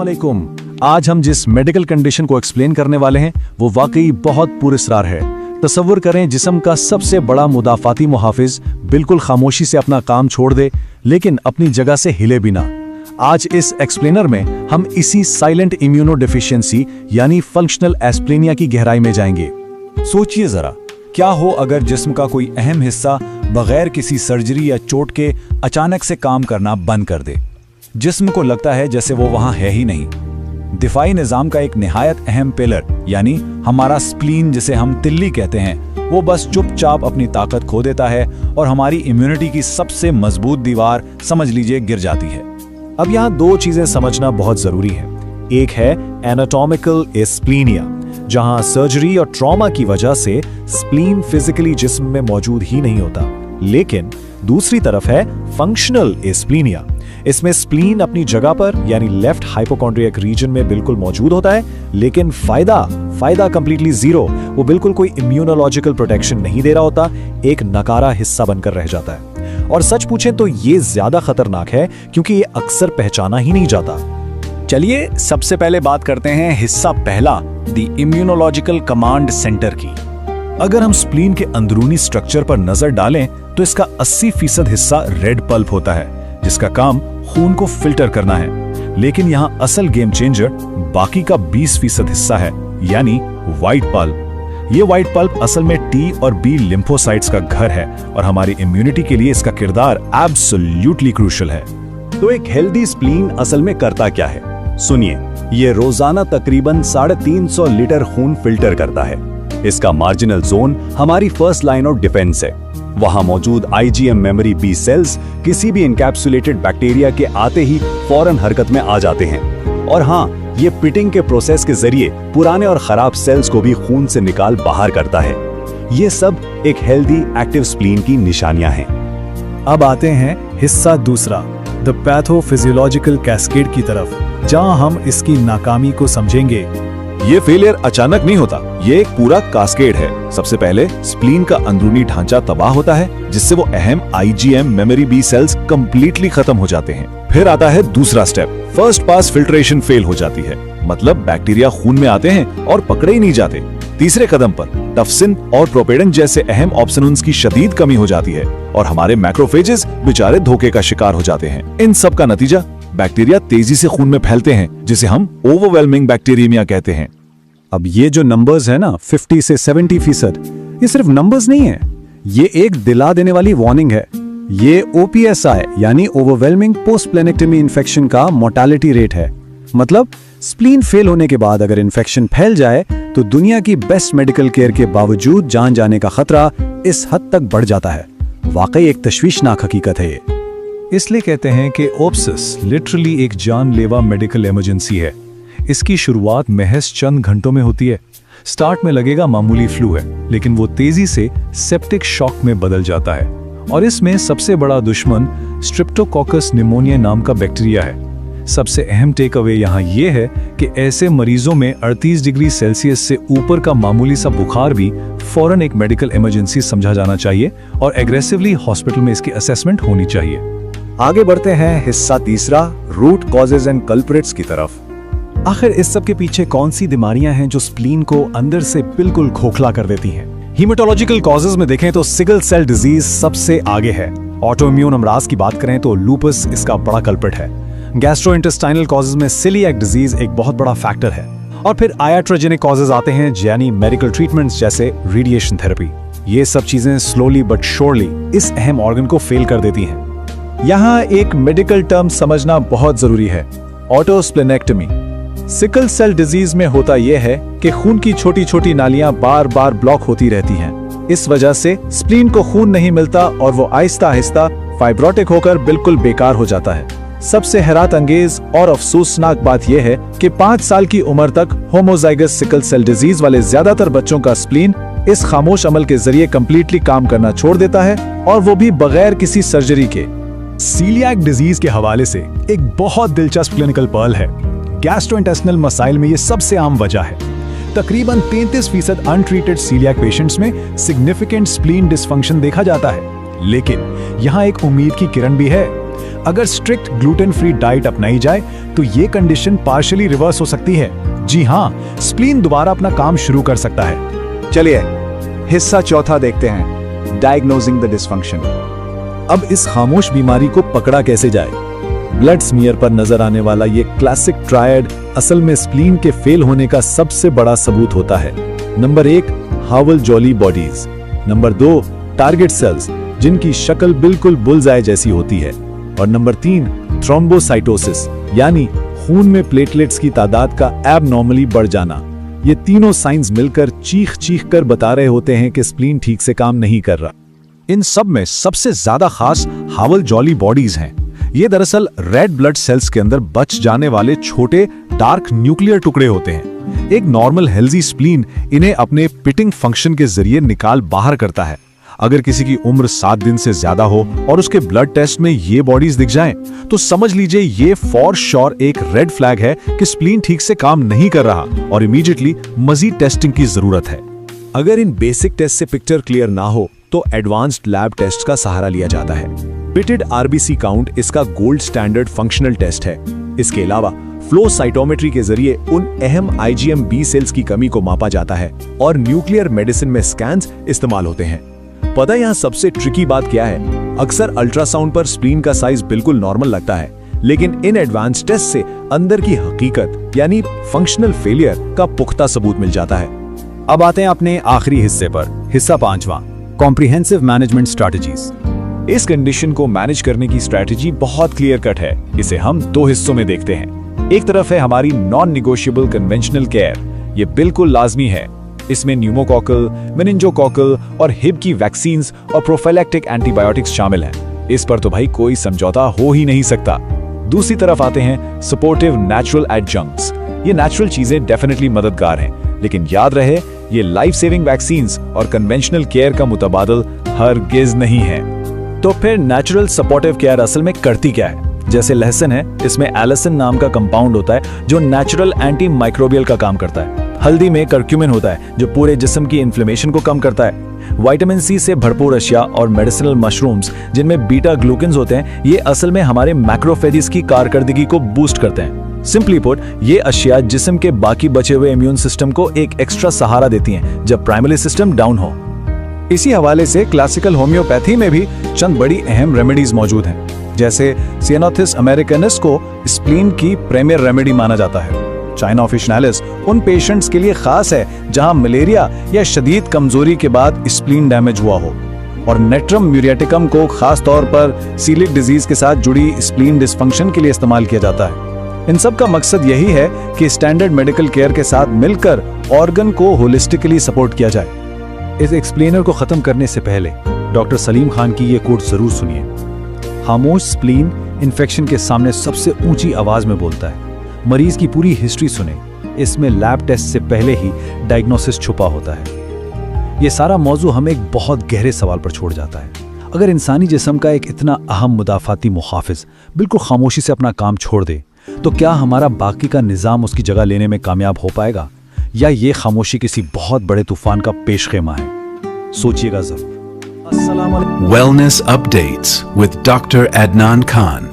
अस्सलामुअलैकुम। आज हम जिस मेडिकल कंडीशन को एक्सप्लेन करने वाले हैं वो वाकई बहुत पुरस्कार है। तसव्वुर करें जिस्म का सबसे बड़ा मुदाफाती मुहाफिज बिल्कुल खामोशी से अपना काम छोड़ दे, लेकिन अपनी जगह से हिले भी ना। आज इस एक्सप्लेनर में हम इसी साइलेंट इम्यूनो डिफिशियंसी यानी फंक्शनल एस्प्लेनिया की गहराई में जाएंगे। सोचिए जरा, क्या हो अगर जिस्म का कोई अहम हिस्सा बगैर किसी सर्जरी या चोट के अचानक से काम करना बंद कर दे। जिस्म को लगता है जैसे वो वहां है ही नहीं। दिफाई निजाम का एक निहायत अहम पिलर यानी हमारा स्प्लीन, जिसे हम तिल्ली कहते हैं, वो बस चुपचाप अपनी ताकत खो देता है और हमारी इम्यूनिटी की सबसे मजबूत दीवार समझ लीजिए गिर जाती है। अब यहाँ दो चीजें समझना बहुत जरूरी है। एक है एनाटॉमिकल एस्प्लीनिया, जहां सर्जरी और ट्रॉमा की वजह से स्प्लीन फिजिकली जिस्म में मौजूद ही नहीं होता, लेकिन दूसरी तरफ है फंक्शनल एस्प्लीनिया। इसमें स्प्लीन अपनी जगह पर यानी लेफ्ट हाइपोकॉन्ड्रियक रीजन में बिल्कुल मौजूद होता है, लेकिन फायदा कंप्लीटली जीरो। वो बिल्कुल कोई इम्यूनोलॉजिकल प्रोटेक्शन नहीं दे रहा होता, एक नकारा हिस्सा बनकर रह जाता है। और सच पूछें तो ये ज्यादा खतरनाक है क्योंकि ये अक्सर पहचाना ही नहीं जाता। चलिए सबसे पहले बात करते हैं हिस्सा पहला, द इम्यूनोलॉजिकल कमांड सेंटर की। अगर हम स्प्लीन के अंदरूनी स्ट्रक्चर पर नजर डालें तो इसका 80% हिस्सा रेड पल्प होता है, जिसका काम खून को फिल्टर करना है। लेकिन यहाँ असल गेम चेंजर बाकी का 20% हिस्सा है, यानी व्हाइट पल्प। ये व्हाइट पल्प असल में टी और बी लिम्फोसाइट्स का घर है और हमारी इम्यूनिटी के लिए इसका किरदार एब्सोल्युटली क्रूशियल है। तो एक हेल्दी स्प्लीन असल में करता क्या है? सुनिए, ये रोजाना तकरीबन 350 लीटर खून फिल्टर करता है। इसका मार्जिनल जोन हमारी फर्स्ट लाइन ऑफ डिफेंस है। वहां मौजूद आईजीएम मेमोरी बी सेल्स किसी भी इनकैप्सुलेटेड बैक्टीरिया के आते ही फौरन हरकत में आ जाते हैं। और हाँ, ये पिटिंग के प्रोसेस के जरिए पुराने और खराब सेल्स को भी खून से निकाल बाहर करता है। ये सब एक हेल्दी एक्टिव स्प्लीन की निशानियां हैं। अब आते हैं हिस्सा दूसरा, द पैथोफिजियोलॉजिकल कैस्केड की तरफ, जहां हम इसकी नाकामी को समझेंगे। ये फेलियर अचानक नहीं होता, ये एक पूरा कास्केड है। सबसे पहले स्प्लीन का अंदरूनी ढांचा तबाह होता है, जिससे वो अहम IgM memory B cells completely खत्म हो जाते हैं। फिर आता है दूसरा step, first pass filtration fail हो जाती है, मतलब बैक्टीरिया खून में आते हैं और पकड़े ही नहीं जाते। तीसरे कदम पर टफसिन और प्रोपेडन जैसे अहम ऑप्सोन्स की शदीद कमी हो जाती है और हमारे मैक्रोफेजेस बेचारे धोखे का शिकार हो जाते हैं। इन सब का नतीजा बैक्टीरिया तेजी से खून में फैलते हैं, जिसे हम ओवरवेलमिंग बैक्टीरियमिया कहते हैं। अब ये जो नंबर्स है ना 50 से 70%, ये सिर्फ नंबर्स नहीं है, ये एक दिला देने वाली वार्निंग है। ये OPSI यानी ओवरवेलमिंग पोस्ट प्लेनेक्टमी इन्फेक्शन का मोर्टालिटी रेट है। मतलब स्प्लीन फेल होने के बाद अगर इन्फेक्शन फैल जाए तो दुनिया की बेस्ट मेडिकल केयर के बावजूद जान जाने का खतरा इस हद तक बढ़ जाता है। वाकई एक तशवीशनाक हकीकत है ये। इसलिए कहते हैं कि ओप्सिस लिटरली एक जानलेवा मेडिकल इमरजेंसी है। इसकी शुरुआत महज चंद घंटों में होती है। स्टार्ट में लगेगा मामूली फ्लू है, लेकिन वो तेजी से सेप्टिक शॉक में बदल जाता है। और इसमें सबसे बड़ा दुश्मन स्ट्रेप्टोकोकस निमोनिया नाम का बैक्टीरिया है। सबसे अहम टेक अवे यहाँ ये है कि ऐसे मरीजों में 38 डिग्री सेल्सियस से ऊपर का मामूली सा बुखार भी फौरन एक मेडिकल इमरजेंसी समझा जाना चाहिए और एग्रेसिवली हॉस्पिटल में इसकी असेसमेंट होनी चाहिए। आगे बढ़ते हैं हिस्सा तीसरा, रूट कॉजेज एंड कल्प्रिट्स की तरफ। आखिर इस सब के पीछे कौन सी बीमारियां हैं जो स्प्लीन को अंदर से बिल्कुल खोखला कर देती हैं? हीमेटोलॉजिकल कॉजेज में देखें तो सिकल सेल डिजीज सबसे आगे है। ऑटोइम्यून अमराज की बात करें तो लूपस इसका बड़ा कल्प्रिट है। गैस्ट्रोइंटेस्टाइनल कॉजेज में सीलिएक डिजीज एक बहुत बड़ा फैक्टर है। और फिर आयाट्रोजेनिक कॉजेज आते हैं, यानी मेडिकल ट्रीटमेंट्स जैसे रेडिएशन थेरेपी। ये सब चीजें स्लोली बट श्योरली इस अहम ऑर्गन को फेल कर देती हैं। यहाँ एक मेडिकल टर्म समझना बहुत जरूरी है, ऑटोस्प्लेनेक्टमी। सिकल सेल डिजीज में होता यह है कि खून की छोटी छोटी नालियां बार बार ब्लॉक होती रहती हैं। इस वजह से स्प्लीन को खून नहीं मिलता और वो आहिस्ता आहिस्ता फाइब्रोटिक होकर बिल्कुल बेकार हो जाता है। सबसे हैरत अंगेज और अफसोसनाक बात यह है कि 5 साल की उम्र तक होमोजाइगस सिकल सेल डिजीज वाले ज्यादातर बच्चों का स्प्लीन इस खामोश अमल के जरिए कंप्लीटली काम करना छोड़ देता है, और वो भी बगैर किसी सर्जरी के। सीलियाक डिजीज के हवाले से एक बहुत दिलचस्प क्लिनिकल पर्ल है। गैस्ट्रोइंटेस्टिनल मसाइल में ये सबसे आम वजह है। तकरीबन 33% अनट्रीटेड सीलियाक पेशेंट्स में सिग्निफिकेंट स्प्लीन डिसफंक्शन देखा जाता है। लेकिन यहाँ एक उम्मीद की किरण भी है। अगर स्ट्रिक्ट ग्लूटेन फ्री डाइट अपनाई जाए तो ये कंडीशन पार्शियली रिवर्स हो सकती है। जी हाँ, स्प्लीन दोबारा अपना काम शुरू कर सकता है। चलिए हिस्सा चौथा देखते हैं, डायग्नोजिंग द डिसफंक्शन। अब इस खामोश बीमारी को पकड़ा कैसे जाए? ब्लड स्मीयर पर नजर आने वाला ये क्लासिक ट्रायड असल में स्प्लीन के फेल होने का सबसे बड़ा सबूत होता है। Number 1, Howell Jolly bodies. Number 2, target cells जिनकी शक्ल बिल्कुल बुलजाय जैसी होती है। और नंबर 3, थ्रोम्बोसाइटोसिस यानी खून में प्लेटलेट्स की तादाद का एबनॉर्मली बढ़ जाना। ये तीनों साइंस मिलकर चीख कर बता रहे होते हैं कि स्प्लीन ठीक से काम नहीं कर रहा। इन सब में सबसे ज्यादा खास हावल जॉली बॉडीज हैं। ये दरअसल रेड ब्लड सेल्स के अंदर बच जाने वाले छोटे डार्क न्यूक्लियर टुकड़े होते हैं। एक नॉर्मल हेल्दी स्प्लीन इन्हें अपने पिटिंग फंक्शन के जरिए निकाल बाहर करता है। अगर किसी की उम्र 7 दिन से ज्यादा हो और उसके ब्लड टेस्ट में ये बॉडीज दिख जाएं, तो समझ लीजिए ये फॉर श्योर एक रेड फ्लैग है कि स्प्लीन ठीक से काम नहीं कर रहा और इमीडिएटली मजीद टेस्टिंग की जरूरत है। अगर इन बेसिक टेस्ट से पिक्चर क्लियर ना हो तो एडवांस्ड लैब टेस्ट का सहारा लिया जाता है। पिटेड आरबीसी काउंट इसका गोल्ड स्टैंडर्ड फंक्शनल टेस्ट है। इसके अलावा फ्लो साइटोमेट्री के जरिए उन अहम आईजीएम बी सेल्स की कमी को मापा जाता है और न्यूक्लियर मेडिसिन में स्कैन्स इस्तेमाल होते हैं। पता है यहाँ सबसे ट्रिकी बात क्या है? अक्सर अल्ट्रासाउंड पर स्प्लीन का साइज बिल्कुल नॉर्मल लगता है, लेकिन इन एडवांस टेस्ट से अंदर की हकीकत यानी फंक्शनल फेलियर का पुख्ता सबूत मिल जाता है। अब आते हैं अपने आखिरी हिस्से पर, हिस्सा 5वां, कॉम्प्रिहेंसिव मैनेजमेंट स्ट्रैटेजीज। इस कंडीशन को मैनेज करने की स्ट्रैटेजी बहुत क्लियर कट है। इसे हम 2 हिस्सों में देखते हैं। एक तरफ है हमारी नॉन निगोशिएबल कन्वेंशनल केयर। ये बिल्कुल लाजमी है। इसमें न्यूमोकॉकल, मेनिंजोकॉकल और हिब की वैक्सीन्स और प्रोफाइलैक्टिक एंटीबायोटिक्स शामिल हैं। इस पर तो भाई कोई समझौता हो ही नहीं सकता। दूसरी तरफ आते हैं सपोर्टिव नेचुरल एडजंक्ट्स। ये नेचुरल चीजें डेफिनेटली मददगार हैं, लेकिन याद रहे ये लाइफ सेविंग वैक्सीन्स और कन्वेंशनल केयर का मुतबादल हरगिज नहीं है। तो फिर नेचुरल सपोर्टिव केयर असल में करती क्या है? जैसे लहसुन है, इसमें एलिसिन नाम का कंपाउंड होता है जो नेचुरल एंटी माइक्रोबियल का काम करता है। हल्दी में करक्यूमिन होता है जो पूरे जिस्म की इन्फ्लेमेशन को कम करता है। विटामिन सी से भरपूर अशिया और मेडिसिनल मशरूम्स जिनमें बीटा ग्लूकेन्स होते हैं, ये असल में हमारे मैक्रोफेजेस की कारकर्दगी को बूस्ट करते हैं। सिंपली पुट, ये अशिया जिस्म के बाकी बचे हुए इम्यून सिस्टम को एक एक्स्ट्रा सहारा देती हैं जब प्राइमरी सिस्टम डाउन हो। इसी हवाले से क्लासिकल होम्योपैथी में भी चंद बड़ी अहम रेमेडीज मौजूद हैं। जैसे सियानोथिस अमेरिकनस को स्प्लीन की प्रीमियर रेमेडी माना जाता है। चाइना ऑफिशिनालिस उन पेशेंट्स के लिए खास है जहां मलेरिया या शदीद कमजोरी के बाद स्प्लीन डैमेज हुआ हो। और नेट्रम म्यूरियाटिकम को खास तौर पर सीलिक डिजीज के साथ जुड़ी स्प्लीन डिसफंक्शन के लिए इस्तेमाल किया जाता है। इन सब का मकसद यही है कि स्टैंडर्ड मेडिकल केयर के साथ मिलकर ऑर्गन को होलिस्टिकली सपोर्ट किया जाए। इस एक्सप्लेनर को खत्म करने से पहले डॉक्टर सलीम खान की ये कोट जरूर सुनिए। खामोश स्प्लीन इन्फेक्शन के सामने सबसे ऊंची आवाज में बोलता है। मरीज की पूरी हिस्ट्री सुने, इसमें लैब टेस्ट से पहले ही डायग्नोसिस छुपा होता है। ये सारा मौजू हमें एक बहुत गहरे सवाल पर छोड़ जाता है। अगर इंसानी जिस्म का एक इतना अहम मुदाफाती मुहाफिज बिल्कुल खामोशी से अपना काम छोड़ दे, तो क्या हमारा बाकी का निजाम उसकी जगह लेने में कामयाब हो पाएगा, या ये खामोशी किसी बहुत बड़े तूफान का पेशखेमा है? सोचिएगा जरूर। Wellness Updates with Dr. Adnan Khan.